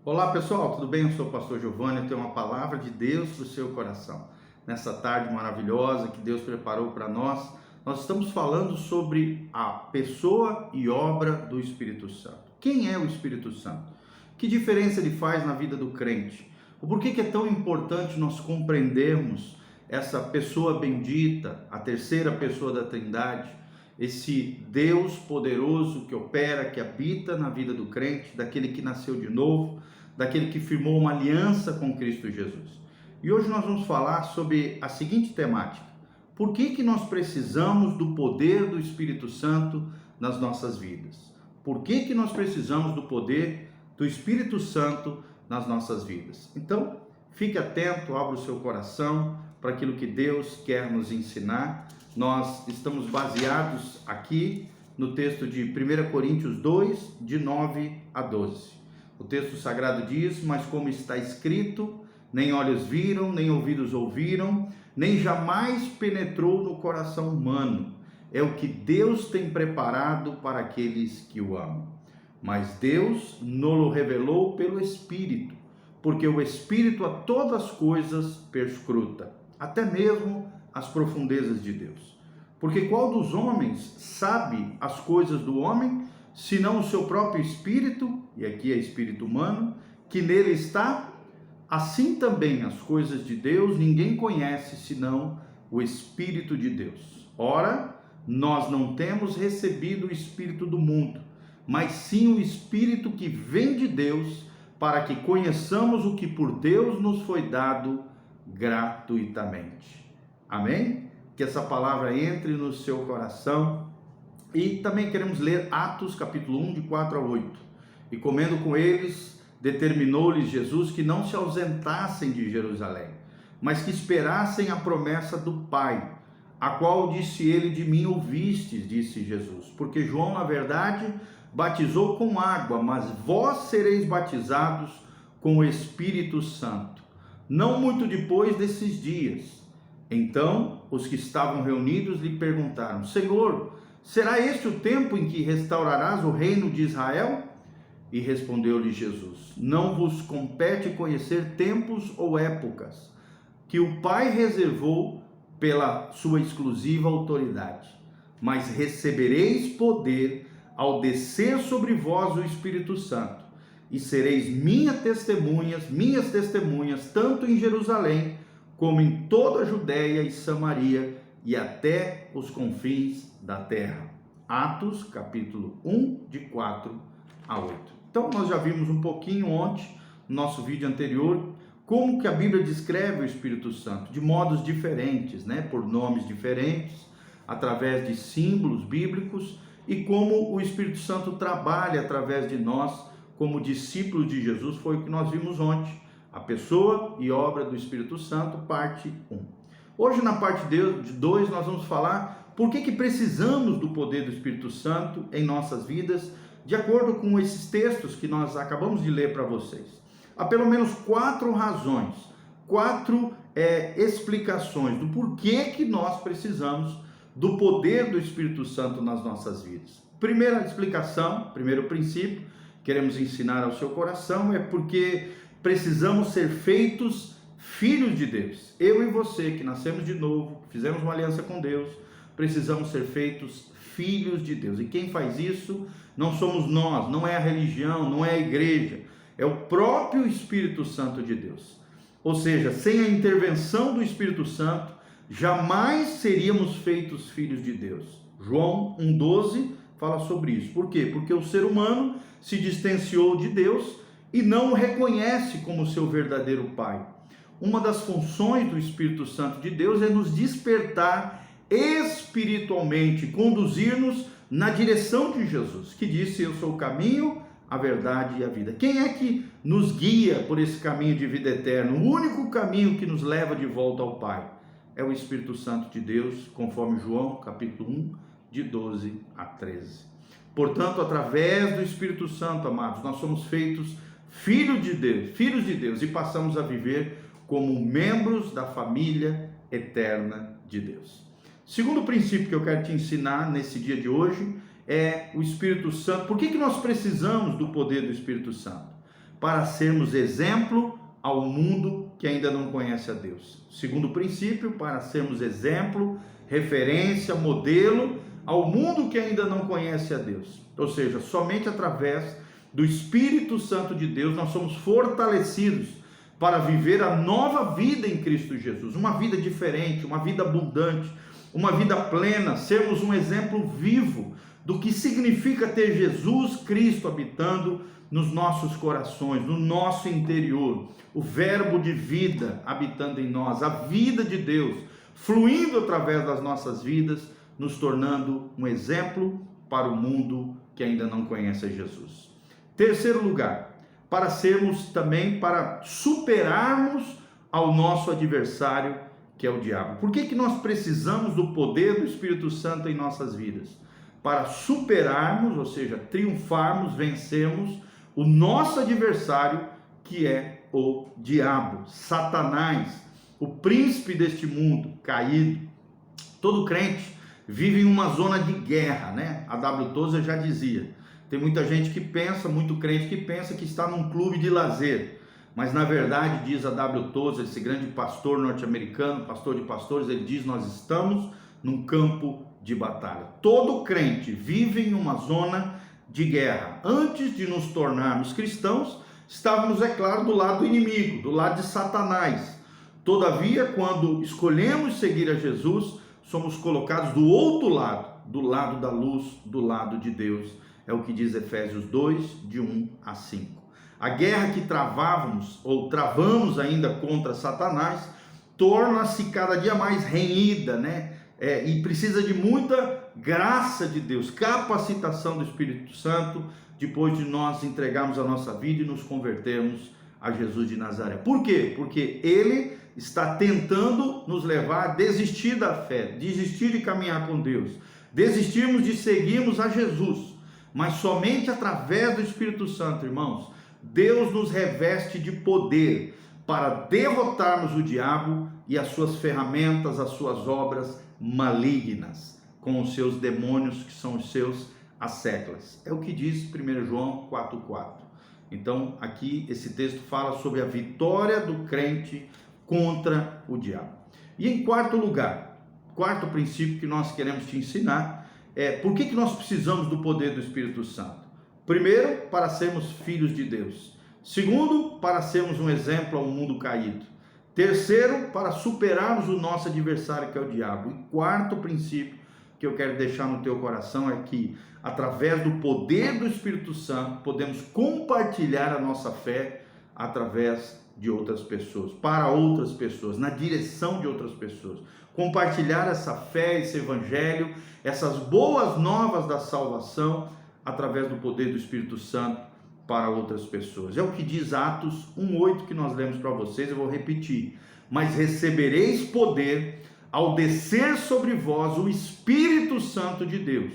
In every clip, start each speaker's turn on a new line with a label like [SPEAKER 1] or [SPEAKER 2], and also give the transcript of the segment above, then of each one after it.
[SPEAKER 1] Olá pessoal, tudo bem? Eu sou o pastor Giovanni, eu tenho uma palavra de Deus para o seu coração. Nessa tarde maravilhosa que Deus preparou para nós estamos falando sobre a pessoa e obra do Espírito Santo. Quem é o Espírito Santo? Que diferença ele faz na vida do crente? O porquê que é tão importante nós compreendermos essa pessoa bendita, a terceira pessoa da Trindade, esse Deus poderoso que opera, que habita na vida do crente, daquele que nasceu de novo, daquele que firmou uma aliança com Cristo Jesus. E hoje nós vamos falar sobre a seguinte temática: por que nós precisamos do poder do Espírito Santo nas nossas vidas? Por que nós precisamos do poder do Espírito Santo nas nossas vidas? Então, fique atento, abra o seu coração para aquilo que Deus quer nos ensinar. Nós estamos baseados aqui no texto de 1 Coríntios 2, de 9 a 12. O texto sagrado diz: mas como está escrito, nem olhos viram, nem ouvidos ouviram, nem jamais penetrou no coração humano. É o que Deus tem preparado para aqueles que o amam. Mas Deus nos revelou pelo Espírito, porque o Espírito a todas as coisas perscruta, até mesmo as profundezas de Deus. Porque qual dos homens sabe as coisas do homem, senão o seu próprio espírito, e aqui é espírito humano, que nele está? Assim também as coisas de Deus ninguém conhece, senão o Espírito de Deus. Ora, nós não temos recebido o Espírito do mundo, mas sim o Espírito que vem de Deus, para que conheçamos o que por Deus nos foi dado gratuitamente. Amém? Que essa palavra entre no seu coração. E também queremos ler Atos capítulo 1, de 4 a 8. E comendo com eles, determinou-lhes Jesus que não se ausentassem de Jerusalém, mas que esperassem a promessa do Pai, a qual disse ele: de mim ouvistes, disse Jesus, porque João, na verdade, batizou com água, mas vós sereis batizados com o Espírito Santo, não muito depois desses dias. Então, os que estavam reunidos lhe perguntaram: Senhor, será este o tempo em que restaurarás o reino de Israel? E respondeu-lhe Jesus: não vos compete conhecer tempos ou épocas que o Pai reservou pela sua exclusiva autoridade, mas recebereis poder ao descer sobre vós o Espírito Santo, e sereis minhas testemunhas, tanto em Jerusalém, como em toda a Judéia e Samaria, e até os confins da terra. Atos, capítulo 1, de 4 a 8. Então, nós já vimos um pouquinho ontem, no nosso vídeo anterior, como que a Bíblia descreve o Espírito Santo, de modos diferentes, por nomes diferentes, através de símbolos bíblicos, e como o Espírito Santo trabalha através de nós, como discípulos de Jesus. Foi o que nós vimos ontem, a pessoa e obra do Espírito Santo, parte 1. Hoje, na parte 2, nós vamos falar por que precisamos do poder do Espírito Santo em nossas vidas, de acordo com esses textos que nós acabamos de ler para vocês. Há pelo menos 4 razões, 4 explicações do porquê que nós precisamos do poder do Espírito Santo nas nossas vidas. Primeira explicação, primeiro princípio, queremos ensinar ao seu coração, é porque precisamos ser feitos filhos de Deus. Eu e você, que nascemos de novo, fizemos uma aliança com Deus, precisamos ser feitos filhos de Deus. E quem faz isso não somos nós, não é a religião, não é a igreja, é o próprio Espírito Santo de Deus. Ou seja, sem a intervenção do Espírito Santo, jamais seríamos feitos filhos de Deus. João 1,12 fala sobre isso. Por quê? Porque o ser humano se distanciou de Deus e não o reconhece como seu verdadeiro Pai. Uma das funções do Espírito Santo de Deus é nos despertar espiritualmente, conduzir-nos na direção de Jesus, que disse: eu sou o caminho, a verdade e a vida. Quem é que nos guia por esse caminho de vida eterna? O único caminho que nos leva de volta ao Pai é o Espírito Santo de Deus, conforme João capítulo 1, de 12 a 13. Portanto, através do Espírito Santo, amados, nós somos feitos filhos de Deus, e passamos a viver como membros da família eterna de Deus. Segundo princípio que eu quero te ensinar nesse dia de hoje é o Espírito Santo. Por que nós precisamos do poder do Espírito Santo? para sermos exemplo ao mundo que ainda não conhece a Deus. Segundo princípio, para sermos exemplo, referência, modelo ao mundo que ainda não conhece a Deus. Ou seja, somente através do Espírito Santo de Deus nós somos fortalecidos para viver a nova vida em Cristo Jesus, uma vida diferente, uma vida abundante, uma vida plena, sermos um exemplo vivo do que significa ter Jesus Cristo habitando nos nossos corações, no nosso interior, o verbo de vida habitando em nós, a vida de Deus fluindo através das nossas vidas, nos tornando um exemplo para o mundo que ainda não conhece a Jesus. Terceiro lugar, para superarmos ao nosso adversário, que é o diabo. Por que nós precisamos do poder do Espírito Santo em nossas vidas? Para superarmos, ou seja, triunfarmos, vencermos o nosso adversário, que é o diabo, Satanás, o príncipe deste mundo caído. Todo crente vive em uma zona de guerra, né? A W. Tozer já dizia. Tem muita gente que pensa, muito crente que pensa que está num clube de lazer. Mas na verdade, diz a W. Tozer, esse grande pastor norte-americano, pastor de pastores, ele diz: nós estamos num campo de batalha. Todo crente vive em uma zona de guerra. Antes de nos tornarmos cristãos, estávamos, é claro, do lado do inimigo, do lado de Satanás. Todavia, quando escolhemos seguir a Jesus, somos colocados do outro lado, do lado da luz, do lado de Deus. É o que diz Efésios 2, de 1 a 5. A guerra que travamos ainda contra Satanás, torna-se cada dia mais renhida, né? E precisa de muita graça de Deus, capacitação do Espírito Santo, depois de nós entregarmos a nossa vida e nos convertermos a Jesus de Nazaré. Por quê? Porque Ele está tentando nos levar a desistir da fé, desistir de caminhar com Deus, desistirmos de seguirmos a Jesus. Mas somente através do Espírito Santo, irmãos, Deus nos reveste de poder para derrotarmos o diabo e as suas ferramentas, as suas obras malignas, com os seus demônios, que são os seus asséclas. É o que diz 1 João 4,4. Então, aqui esse texto fala sobre a vitória do crente contra o diabo. E em quarto lugar, quarto princípio que nós queremos te ensinar é por que nós precisamos do poder do Espírito Santo. Primeiro, para sermos filhos de Deus. Segundo, para sermos um exemplo ao mundo caído. Terceiro, para superarmos o nosso adversário, que é o diabo. E quarto princípio que eu quero deixar no teu coração é que, através do poder do Espírito Santo, podemos compartilhar a nossa fé através de outras pessoas, para outras pessoas, na direção de outras pessoas. Compartilhar essa fé, esse evangelho, essas boas novas da salvação, através do poder do Espírito Santo para outras pessoas. É o que diz Atos 1:8 que nós lemos para vocês, eu vou repetir. Mas recebereis poder ao descer sobre vós o Espírito Santo de Deus,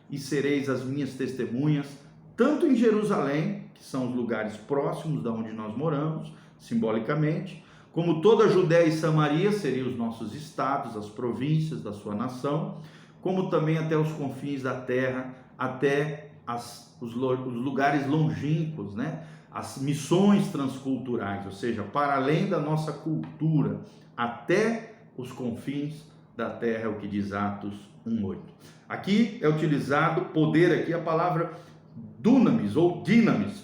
[SPEAKER 1] e sereis as minhas testemunhas, tanto em Jerusalém, que são os lugares próximos da onde nós moramos, simbolicamente, como toda a Judéia e Samaria, seriam os nossos estados, as províncias da sua nação, como também até os confins da terra, até os lugares longínquos, né? As missões transculturais, ou seja, para além da nossa cultura, até os confins da terra, é o que diz Atos 1:8. Aqui é utilizado poder, aqui a palavra dunamis ou dinamis,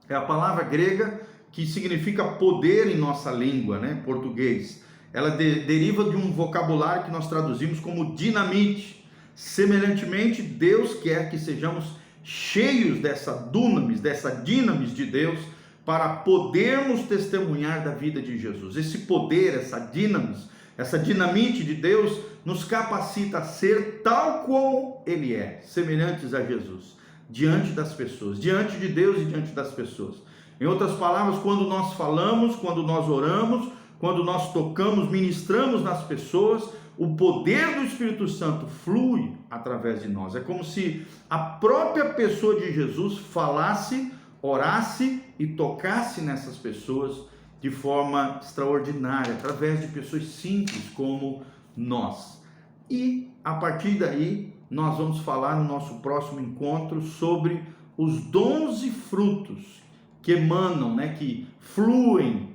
[SPEAKER 1] é a palavra grega que significa poder em nossa língua, né, português. Ela deriva de um vocabulário que nós traduzimos como dinamite. Semelhantemente, Deus quer que sejamos cheios dessa dunamis, dessa dinamis de Deus, para podermos testemunhar da vida de Jesus. Esse poder, essa dinamis, essa dinamite de Deus nos capacita a ser tal como Ele é, semelhantes a Jesus, diante das pessoas, diante de Deus e diante das pessoas. Em outras palavras, quando nós falamos, quando nós oramos, quando nós tocamos, ministramos nas pessoas, o poder do Espírito Santo flui através de nós. É como se a própria pessoa de Jesus falasse, orasse e tocasse nessas pessoas de forma extraordinária, através de pessoas simples como nós. E a partir daí, nós vamos falar no nosso próximo encontro sobre os dons e frutos que emanam, né, que fluem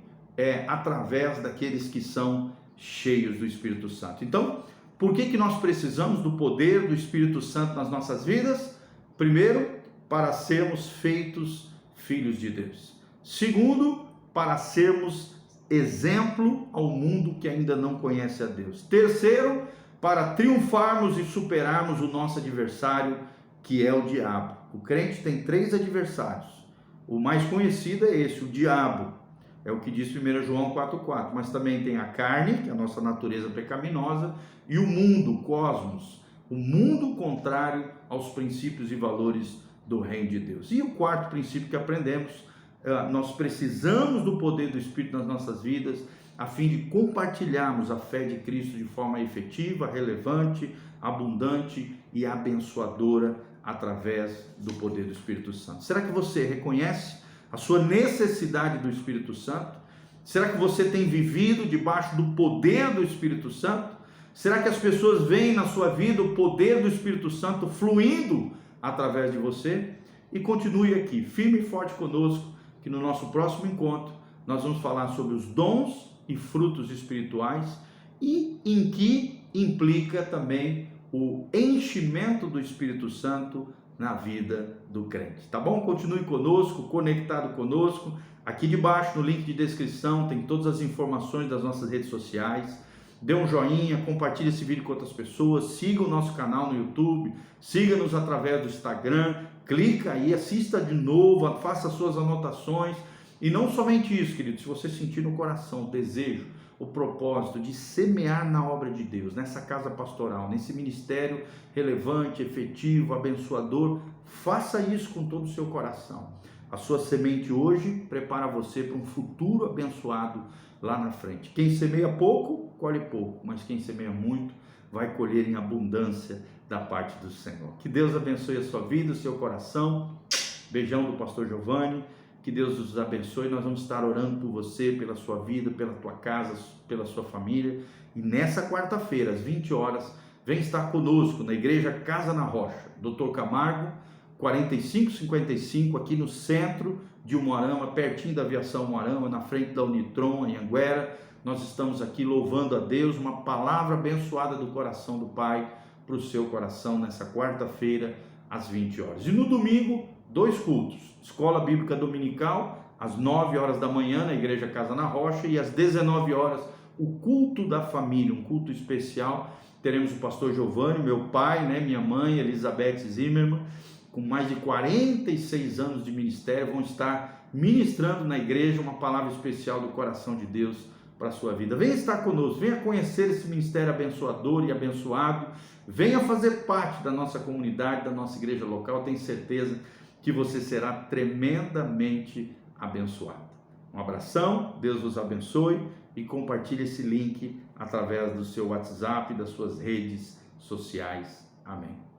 [SPEAKER 1] através daqueles que são cheios do Espírito Santo. Então, por que nós precisamos do poder do Espírito Santo nas nossas vidas? Primeiro, para sermos feitos filhos de Deus. Segundo, para sermos exemplo ao mundo que ainda não conhece a Deus. Terceiro, para triunfarmos e superarmos o nosso adversário, que é o diabo. O crente tem 3 adversários. O mais conhecido é esse, o diabo. É o que diz 1 João 4,4. Mas também tem a carne, que é a nossa natureza pecaminosa, e o mundo, o cosmos, o mundo contrário aos princípios e valores do reino de Deus. E o quarto princípio que aprendemos, nós precisamos do poder do Espírito nas nossas vidas, a fim de compartilharmos a fé de Cristo de forma efetiva, relevante, abundante e abençoadora através do poder do Espírito Santo. Será que você reconhece a sua necessidade do Espírito Santo? Será que você tem vivido debaixo do poder do Espírito Santo? Será que as pessoas veem na sua vida o poder do Espírito Santo fluindo através de você? E continue aqui, firme e forte conosco, que no nosso próximo encontro nós vamos falar sobre os dons e frutos espirituais e em que implica também o enchimento do Espírito Santo na vida do crente, tá bom? Continue conosco, conectado conosco. Aqui debaixo no link de descrição tem todas as informações das nossas redes sociais. Dê um joinha, compartilhe esse vídeo com outras pessoas, siga o nosso canal no YouTube, siga-nos através do Instagram, clica aí, assista de novo, faça suas anotações. E não somente isso, querido, se você sentir no coração o desejo, o propósito de semear na obra de Deus, nessa casa pastoral, nesse ministério relevante, efetivo, abençoador, faça isso com todo o seu coração. A sua semente hoje prepara você para um futuro abençoado lá na frente. Quem semeia pouco, colhe pouco, mas quem semeia muito, vai colher em abundância da parte do Senhor. Que Deus abençoe a sua vida, o seu coração. Beijão do pastor Giovanni. Que Deus os abençoe. Nós vamos estar orando por você, pela sua vida, pela tua casa, pela sua família. E nessa quarta-feira, às 20 horas, vem estar conosco na Igreja Casa na Rocha, Dr. Camargo, 4555, aqui no centro de Umuarama, pertinho da Aviação Umuarama, na frente da Unitron, em Anguera. Nós estamos aqui louvando a Deus, uma palavra abençoada do coração do Pai para o seu coração nessa quarta-feira, às 20 horas. E no domingo, 2 cultos. Escola Bíblica Dominical, às 9 horas da manhã, na Igreja Casa na Rocha, e às 19 horas, o culto da família, um culto especial. Teremos o pastor Giovanni, meu pai, minha mãe, Elizabeth Zimmermann, com mais de 46 anos de ministério, vão estar ministrando na igreja uma palavra especial do coração de Deus para a sua vida. Venha estar conosco, venha conhecer esse ministério abençoador e abençoado, venha fazer parte da nossa comunidade, da nossa igreja local. Tenho certeza que você será tremendamente abençoado. Um abração, Deus vos abençoe e compartilhe esse link através do seu WhatsApp e das suas redes sociais. Amém.